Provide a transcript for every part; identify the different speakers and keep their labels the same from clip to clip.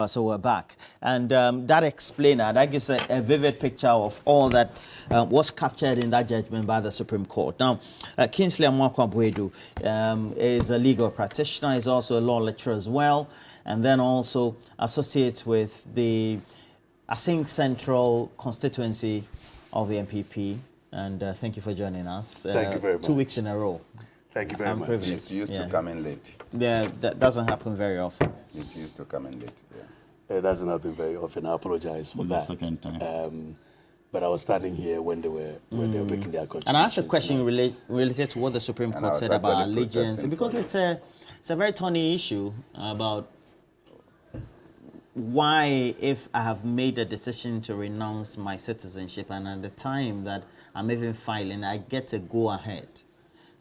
Speaker 1: So we're back, and that explainer, that gives a vivid picture of all that was captured in that judgment by the Supreme Court. Now, Kingsley Amoakwa Boadu is a legal practitioner, is also a law lecturer as well, and then also associates with the Asing Central constituency of the MPP. And thank you for joining us.
Speaker 2: Thank you very much.
Speaker 1: 2 weeks in a row.
Speaker 2: Thank you very much.
Speaker 3: It's used to come in late.
Speaker 1: Yeah, that doesn't happen very often.
Speaker 3: It's used to come in late,
Speaker 2: It doesn't happen very often. I apologize for that.
Speaker 4: The second time.
Speaker 2: But I was standing here when they were making their contributions.
Speaker 1: And I asked a question related to what the Supreme Court said about allegiance, because it's a very thorny issue about why, if I have made a decision to renounce my citizenship, and at the time that I'm even filing, I get to go ahead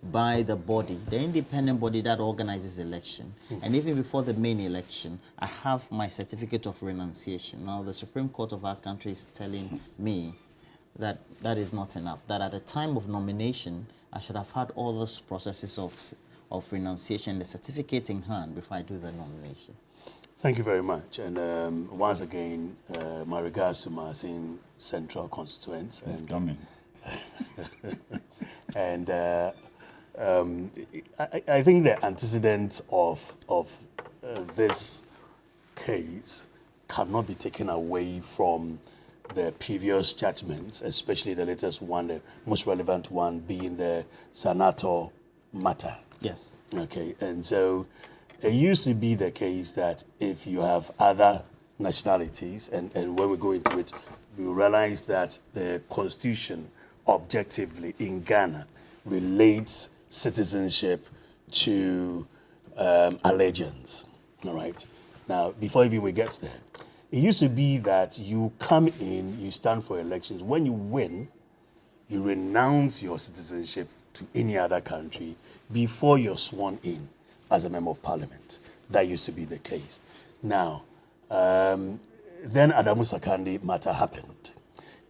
Speaker 1: by the body, the independent body that organizes election. And even before the main election, I have my certificate of renunciation. Now, the Supreme Court of our country is telling me that that is not enough, that at the time of nomination, I should have had all those processes of renunciation, the certificate in hand before I do the nomination.
Speaker 2: Thank you very much. And once again, my regards to my Asing Central constituents.
Speaker 4: It's coming.
Speaker 2: And I think the antecedents of this case cannot be taken away from the previous judgments, especially the latest one, the most relevant one being the senator matter.
Speaker 1: Yes.
Speaker 2: Okay, and so it used to be the case that if you have other nationalities, and when we go into it, we realize that the constitution objectively in Ghana relates citizenship to allegiance. All right. Now, before even we get there, it used to be that you come in, you stand for elections. When you win, you renounce your citizenship to any other country before you're sworn in as a member of parliament. That used to be the case. Now, then Adamu Sakandi matter happened.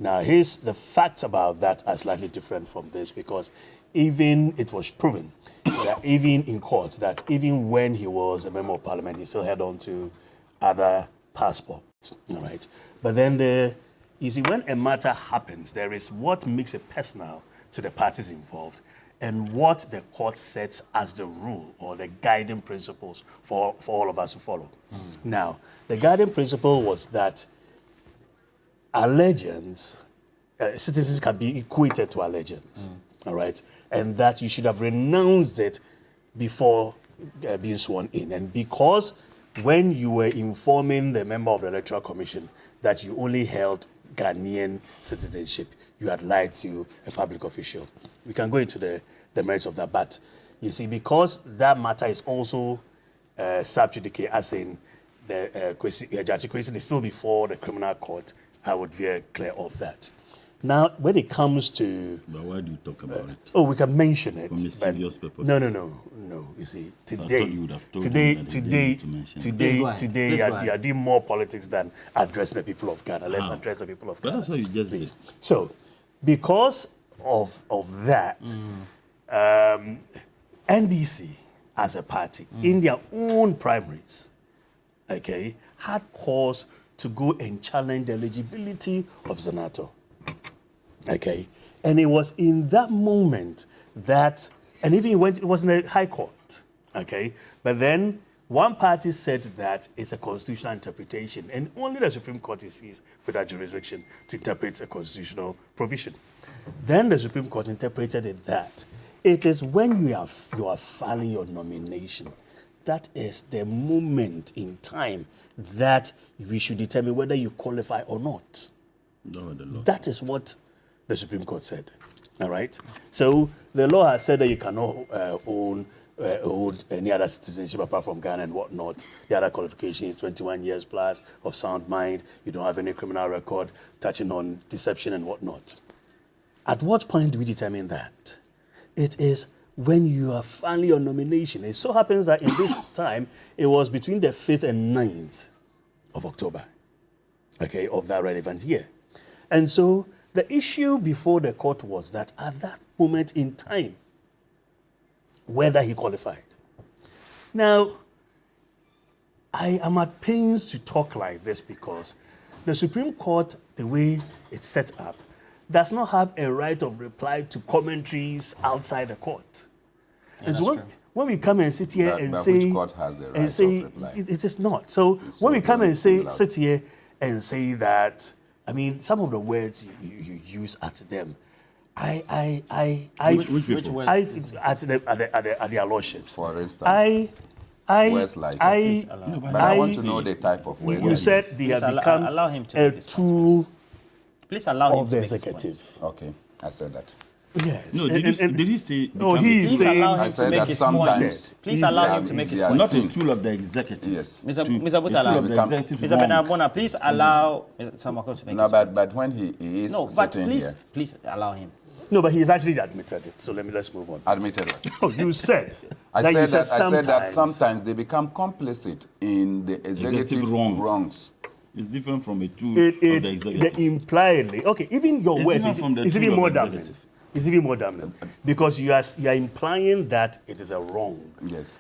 Speaker 2: Now, the facts about that are slightly different from this, because even it was proven that even in court, that even when he was a member of parliament, he still held on to other passports. All right. But then you see, when a matter happens, there is what makes it personal to the parties involved and what the court sets as the rule or the guiding principles for all of us to follow. Now, the guiding principle was that allegiance, citizens can be equated to allegiance, all right? And that you should have renounced it before being sworn in. And because when you were informing the member of the Electoral Commission that you only held Ghanaian citizenship, you had lied to a public official. We can go into the merits of that, but you see, because that matter is also sub judice, as in the judge question is still before the criminal court, I would veer clear of that. Now, when it comes to...
Speaker 4: But why do you talk about it?
Speaker 2: Oh, we can mention it.
Speaker 4: For mischievous purposes.
Speaker 2: No. You see, today,
Speaker 4: you
Speaker 2: are doing more politics than addressing the people of Ghana. Let's address the people of Ghana.
Speaker 4: But that's what you just did.
Speaker 2: So, because of that, NDC as a party, in their own primaries, okay, had cause to go and challenge the eligibility of senator. Okay, and it was in that moment that, and even it was in the High Court. Okay, but then one party said that it's a constitutional interpretation, and only the Supreme Court is for that jurisdiction to interpret a constitutional provision. Then the Supreme Court interpreted it that it is when you are filing your nomination, that is the moment in time that we should determine whether you qualify or not.
Speaker 4: No, the law.
Speaker 2: That is what the Supreme Court said. All right? So the law has said that you cannot hold any other citizenship apart from Ghana and whatnot. The other qualification is 21 years plus of sound mind. You don't have any criminal record touching on deception and whatnot. At what point do we determine that? It is when you are filing your nomination. It so happens that in this time, it was between the 5th and 9th of October, okay, of that relevant year. And so the issue before the court was that at that moment in time, whether he qualified. Now, I am at pains to talk like this because the Supreme Court, the way it's set up, does not have a right of reply to commentaries outside the court. And so when we come and sit here and say,
Speaker 3: which court has the right of reply?
Speaker 2: It is not. So when we come and sit here and say that, I mean, some of the words you use at them,
Speaker 1: Which words?
Speaker 2: At their lordships.
Speaker 3: For instance, words like but I want to know the type of words.
Speaker 2: You said they have become
Speaker 1: allow him to
Speaker 2: a
Speaker 1: make his
Speaker 2: tool
Speaker 1: Please allow him
Speaker 2: of
Speaker 1: to
Speaker 2: the
Speaker 1: make his
Speaker 2: executive.
Speaker 3: Okay, I said that.
Speaker 2: Yes.
Speaker 4: No, did he say?
Speaker 2: No, he is
Speaker 1: Please
Speaker 2: saying.
Speaker 1: allow
Speaker 3: I
Speaker 1: him to
Speaker 3: said
Speaker 1: make
Speaker 3: that
Speaker 1: his point.
Speaker 3: sometimes
Speaker 1: Please
Speaker 2: He
Speaker 1: allow
Speaker 2: said
Speaker 1: him to make his
Speaker 3: he has
Speaker 1: point.
Speaker 4: Not a
Speaker 3: seen-
Speaker 4: tool of the executive.
Speaker 3: Yes.
Speaker 1: Mr.
Speaker 4: To-
Speaker 1: Mr.
Speaker 4: a
Speaker 1: Butala,
Speaker 4: tool of the
Speaker 3: become-
Speaker 4: executive
Speaker 1: Mr.
Speaker 4: wrong.
Speaker 1: Benabona, please allow Mr. Samakwa to make
Speaker 3: No,
Speaker 1: his point.
Speaker 3: but when he is
Speaker 1: No, but
Speaker 3: sitting
Speaker 1: please,
Speaker 3: here,
Speaker 1: please allow him.
Speaker 2: No, but he's actually admitted it. So let's move on.
Speaker 3: admitted what?
Speaker 2: Oh, you said.
Speaker 3: I
Speaker 2: that you
Speaker 3: said that
Speaker 2: sometimes.
Speaker 3: sometimes they become complicit in the executive
Speaker 4: wrongs.
Speaker 3: wrongs.
Speaker 4: It's different from a tool
Speaker 2: It
Speaker 4: of the executive.
Speaker 2: impliedly, okay, even your
Speaker 4: It's
Speaker 2: words,
Speaker 4: different from the
Speaker 2: it's
Speaker 4: tool
Speaker 2: even
Speaker 4: of
Speaker 2: more
Speaker 4: the
Speaker 2: damning.
Speaker 4: executive.
Speaker 2: It's even more damning because you are implying that it is a wrong.
Speaker 3: Yes.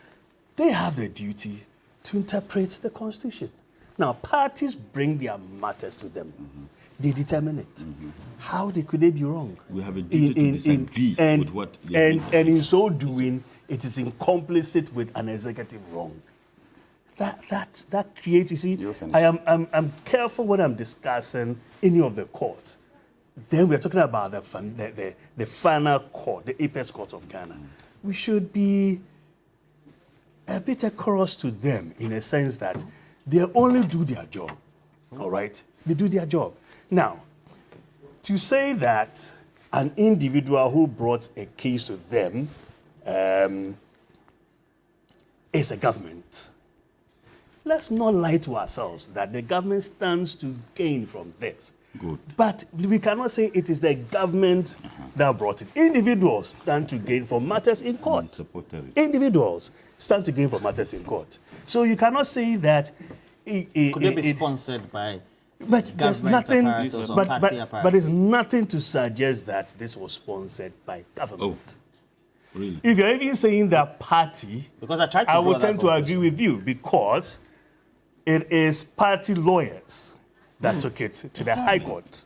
Speaker 2: They have the duty to interpret the Constitution. Now, parties bring their matters to them. They determine it. How could they be wrong?
Speaker 4: We have a duty to disagree with what they
Speaker 2: and in so doing, it is complicit with an executive wrong. That creates. You see,
Speaker 3: You're finished.
Speaker 2: I'm careful when I'm discussing any of the courts. Then we're talking about the final court, the apex court of Ghana. We should be a bit decorous to them in a sense that they only do their job. All right? They do their job. Now, to say that an individual who brought a case to them is a government, let's not lie to ourselves that the government stands to gain from this.
Speaker 4: Good.
Speaker 2: But we cannot say it is the government that brought it. Individuals stand to gain from matters in court.
Speaker 4: Supporters.
Speaker 2: Individuals stand to gain from matters in court. So you cannot say that.
Speaker 1: Could they be sponsored by
Speaker 2: But there's
Speaker 1: government
Speaker 2: nothing.
Speaker 1: apparatus or
Speaker 2: But,
Speaker 1: party
Speaker 2: but,
Speaker 1: apparatus?
Speaker 2: but there's nothing to suggest that this was sponsored by government.
Speaker 4: Really?
Speaker 2: If you're even saying that party,
Speaker 1: Because I tried to
Speaker 2: I
Speaker 1: draw
Speaker 2: would
Speaker 1: that
Speaker 2: tend to
Speaker 1: conclusion.
Speaker 2: agree with you because it is party lawyers that took it to the High Court.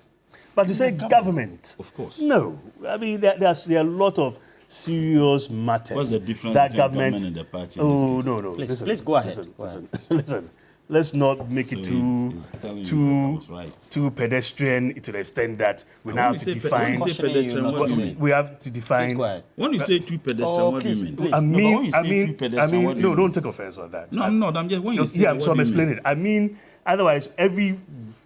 Speaker 2: But to say government,
Speaker 4: Of course.
Speaker 2: no. I mean, there are a lot of serious matters
Speaker 4: What's the difference
Speaker 2: that
Speaker 4: between
Speaker 2: government.
Speaker 4: government and the party in
Speaker 2: Oh
Speaker 4: this
Speaker 2: no, no.
Speaker 1: Please go ahead.
Speaker 2: Listen,
Speaker 1: Go ahead.
Speaker 2: listen. Let's not make it
Speaker 4: So
Speaker 2: too
Speaker 4: it's telling you I was right.
Speaker 2: too pedestrian to the extent that we now
Speaker 4: When
Speaker 2: have
Speaker 4: you
Speaker 2: to
Speaker 4: say
Speaker 2: define.
Speaker 4: when you say pedestrian,
Speaker 1: not
Speaker 4: what do
Speaker 1: to
Speaker 4: you
Speaker 1: say.
Speaker 4: mean?
Speaker 2: We have to
Speaker 1: Please
Speaker 2: define.
Speaker 1: go ahead.
Speaker 4: When you say too pedestrian, what do you mean?
Speaker 1: please.
Speaker 2: I
Speaker 4: No, but
Speaker 2: mean,
Speaker 4: when you
Speaker 2: I
Speaker 4: say
Speaker 2: mean,
Speaker 4: too pedestrian, what do
Speaker 2: no,
Speaker 4: you
Speaker 2: don't
Speaker 4: mean?
Speaker 2: take offense on that.
Speaker 4: No, I'm not. I'm just when you say
Speaker 2: Yeah,
Speaker 4: that,
Speaker 2: so
Speaker 4: what
Speaker 2: I'm
Speaker 4: do you mean?
Speaker 2: explaining it. I mean, otherwise, every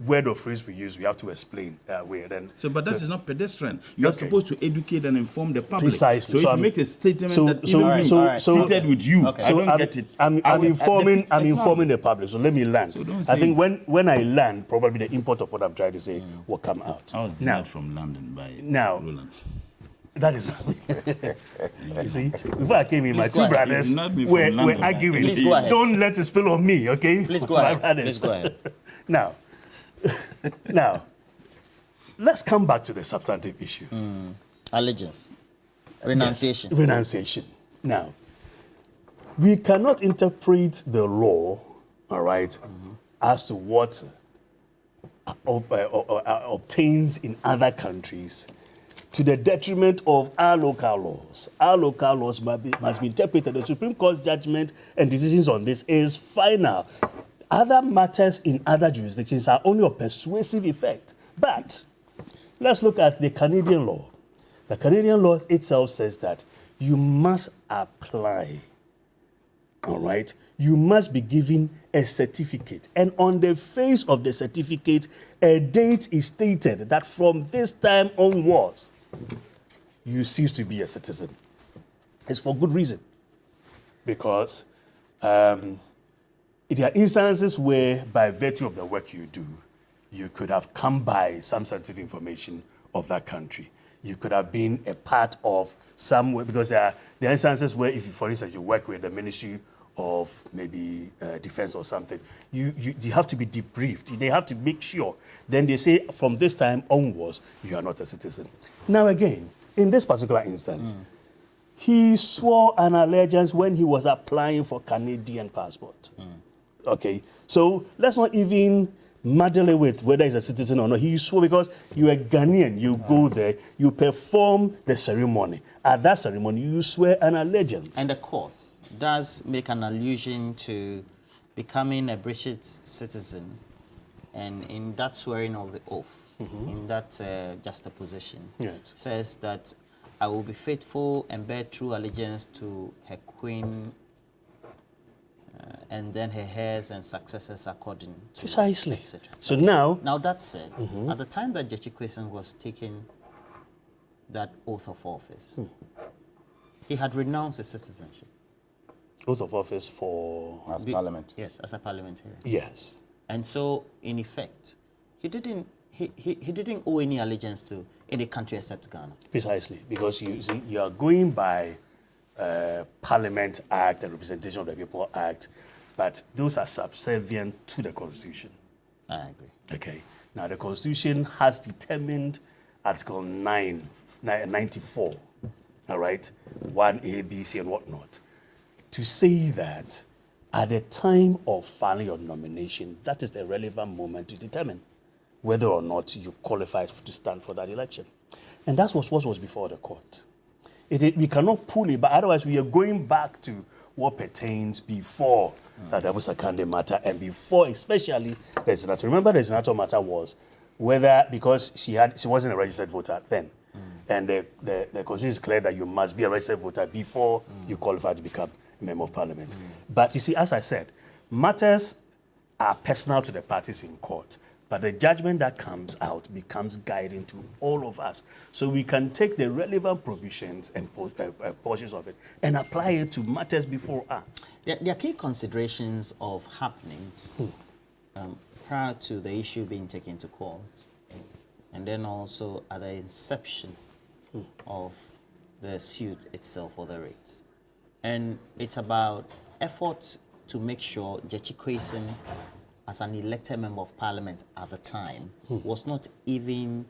Speaker 2: word or phrase we use, we have to explain that way. Then,
Speaker 4: So, but that is not pedestrian. You are
Speaker 2: Okay.
Speaker 4: supposed to educate and inform the public.
Speaker 2: Precisely.
Speaker 4: So, if
Speaker 2: So
Speaker 4: you
Speaker 2: I'm-
Speaker 4: make a statement
Speaker 2: so-
Speaker 4: that
Speaker 2: so-
Speaker 4: even
Speaker 1: Alright,
Speaker 2: so-
Speaker 1: alright.
Speaker 2: so-
Speaker 4: seated with you,
Speaker 1: Okay.
Speaker 4: I don't get it.
Speaker 2: I'm informing. I'm informing the public. So let me land.
Speaker 4: So don't
Speaker 2: I
Speaker 4: say
Speaker 2: think
Speaker 4: it's-
Speaker 2: when I land, probably the import of what I'm trying to say will come out.
Speaker 4: I was
Speaker 2: Now,
Speaker 4: denied from London by
Speaker 2: Now-
Speaker 4: Roland.
Speaker 2: that is. You see, before I came in, my
Speaker 1: Please
Speaker 2: two
Speaker 1: go ahead.
Speaker 2: brothers
Speaker 4: You denied me from
Speaker 2: were
Speaker 4: London.
Speaker 2: arguing.
Speaker 1: Please go ahead.
Speaker 2: Don't let it spill on me, okay?
Speaker 1: Please go
Speaker 2: My
Speaker 1: ahead.
Speaker 2: brothers.
Speaker 1: Please go ahead.
Speaker 2: Now, let's come back to the substantive issue.
Speaker 1: Allegiance. Renunciation.
Speaker 2: Yes, renunciation. Now, we cannot interpret the law, all right, as to what obtains in other countries to the detriment of our local laws. Our local laws must be interpreted. The Supreme Court's judgment and decisions on this is final. Other matters in other jurisdictions are only of persuasive effect. But let's look at the Canadian law. The Canadian law itself says that you must apply, all right? You must be given a certificate. And on the face of the certificate, a date is stated that from this time onwards, you cease to be a citizen. It's for good reason. Because there are instances where, by virtue of the work you do, you could have come by some sensitive information of that country. You could have been a part of somewhere, because there are instances where, if, for instance, you work with the Ministry of maybe Defense or something, you have to be debriefed. They have to make sure. Then they say, from this time onwards, you are not a citizen. Now again, in this particular instance, he swore an allegiance when he was applying for Canadian passport. Okay, so let's not even muddle with whether he's a citizen or not. He swore because you're a Ghanaian. You go there, you perform the ceremony. At that ceremony, you swear an allegiance.
Speaker 1: And the court does make an allusion to becoming a British citizen, and in that swearing of the oath, in that juxtaposition,
Speaker 2: Yes.
Speaker 1: says that I will be faithful and bear true allegiance to her queen, and then her heirs and successors according to
Speaker 2: Precisely.
Speaker 1: etc.
Speaker 2: So now,
Speaker 1: That said, at the time that Jachikwesin was taking that oath of office, he had renounced his citizenship.
Speaker 2: oath of office for...
Speaker 3: As parliament.
Speaker 1: Yes, as a parliamentarian.
Speaker 2: Yes.
Speaker 1: And so, in effect, he didn't owe any allegiance to any country except Ghana.
Speaker 2: Precisely, because you see, you are going by Parliament Act and Representation of the People Act, but those are subservient to the Constitution.
Speaker 1: I agree.
Speaker 2: Okay. Now, the Constitution has determined Article 94, all right, 1A, B, C, and whatnot, to say that at the time of filing your nomination, that is the relevant moment to determine whether or not you qualified to stand for that election. And that was what was before the court. We cannot pull it, but otherwise we are going back to what pertains before the Musa Kande matter and before especially the senator. Remember the senator matter was whether, because she wasn't a registered voter then, and the constitution is clear that you must be a registered voter before you qualify to become a member of parliament. But you see, as I said, matters are personal to the parties in court. But the judgment that comes out becomes guiding to all of us. So we can take the relevant provisions and portions of it and apply it to matters before us.
Speaker 1: There are key considerations of happenings prior to the issue being taken to court, and then also at the inception of the suit itself or the writ. And it's about effort to make sure Jachikwesin, as an elected member of parliament at the time, was not even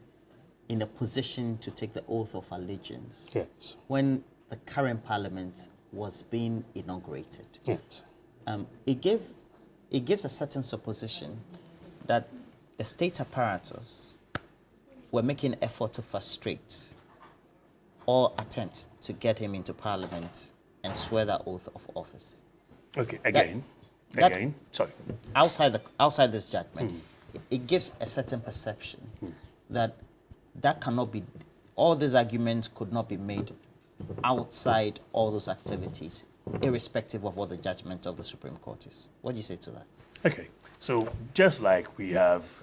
Speaker 1: in a position to take the oath of allegiance when the current parliament was being inaugurated.
Speaker 2: Yes.
Speaker 1: It gives a certain supposition that the state apparatus were making effort to frustrate all attempts to get him into parliament and swear that oath of office.
Speaker 2: Okay, sorry.
Speaker 1: Outside this judgment, it gives a certain perception that cannot be, all these arguments could not be made outside all those activities, irrespective of what the judgment of the Supreme Court is. What do you say to that?
Speaker 2: Okay, so just like we have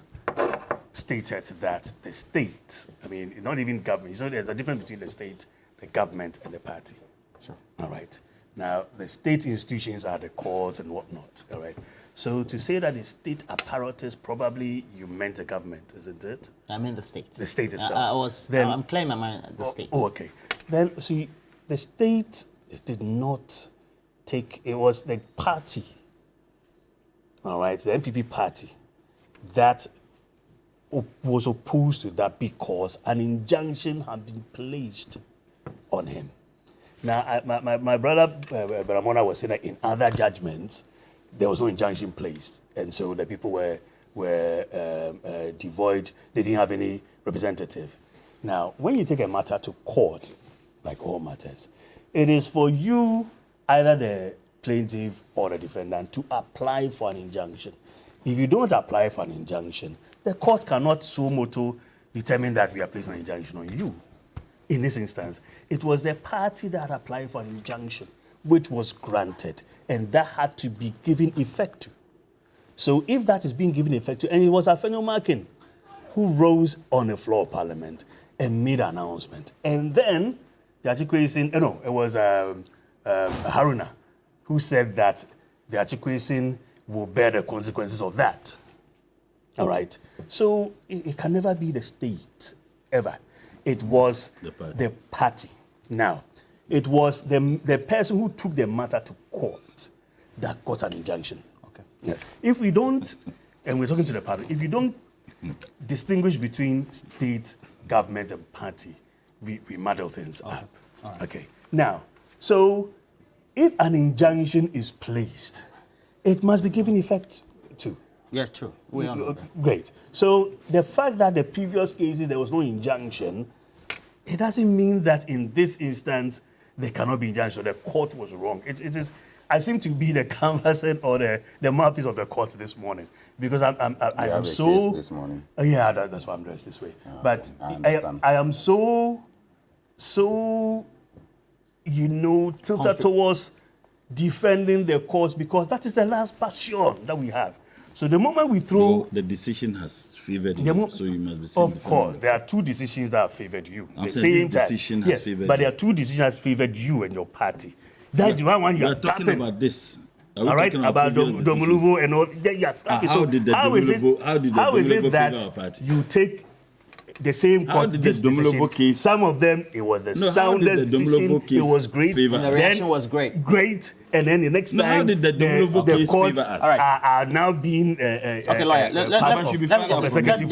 Speaker 2: stated that the state, I mean, not even government, so there's a difference between the state, the government, and the party.
Speaker 1: Sure.
Speaker 2: All right. Now, the state institutions are the courts and whatnot, all right? So to say that the state apparatus, probably you meant the government, isn't it?
Speaker 1: I mean the state.
Speaker 2: The state itself.
Speaker 1: I'm claiming the state.
Speaker 2: Oh, okay. Then, see, the state did not take, it was the party, all right, the NPP party, that was opposed to that because an injunction had been placed on him. Now, my brother Bramona was saying that in other judgments, there was no injunction placed. And so the people were devoid, they didn't have any representative. Now, when you take a matter to court, like all matters, it is for you, either the plaintiff or the defendant, to apply for an injunction. If you don't apply for an injunction, the court cannot suo motu determine that we are placing an injunction on you. In this instance, it was the party that applied for an injunction, which was granted, and that had to be given effect to. So if that is being given effect to, and it was Afenyo Makin who rose on the floor of Parliament and made an announcement, and then the Jachikwesin, it was Haruna who said that the Jachikwesin will bear the consequences of that. All right? So it can never be the state, ever. It was the party. Now, it was the person who took the matter to court that got an injunction.
Speaker 1: Okay.
Speaker 2: Yeah. If we don't, and we're talking to the public, if you don't distinguish between state, government, and party, we muddle things up.
Speaker 1: Right.
Speaker 2: Okay. Now, so if an injunction is placed, it must be given effect to.
Speaker 1: Yes, true. We all know that.
Speaker 2: Great. So the fact that the previous cases there was no injunction, it doesn't mean that in this instance there cannot be injunction. The court was wrong. It is. I seem to be the canvasser or the mouthpiece of the court this morning because I am so.
Speaker 3: Case this morning.
Speaker 2: Yeah, that's why I'm dressed this way. But
Speaker 3: I understand.
Speaker 2: I am so tilted towards defending the cause because that is the last passion that we have. So the moment we throw...
Speaker 4: The decision has favored you, so you must be saying...
Speaker 2: Of course, there are two decisions that have favored you.
Speaker 4: I'm saying this decision has favored
Speaker 2: but
Speaker 4: you.
Speaker 2: there are two decisions that have favored you and your party. That's the one you are
Speaker 4: talking about this.
Speaker 2: All right, about Domuluvo and all. How is it that you take the same court decision?
Speaker 4: Case,
Speaker 2: some of them, it was the soundest decision. It was great.
Speaker 1: And the reaction was great.
Speaker 2: Great. And then the next time, the courts are now being
Speaker 1: okay, lawyer. Let me just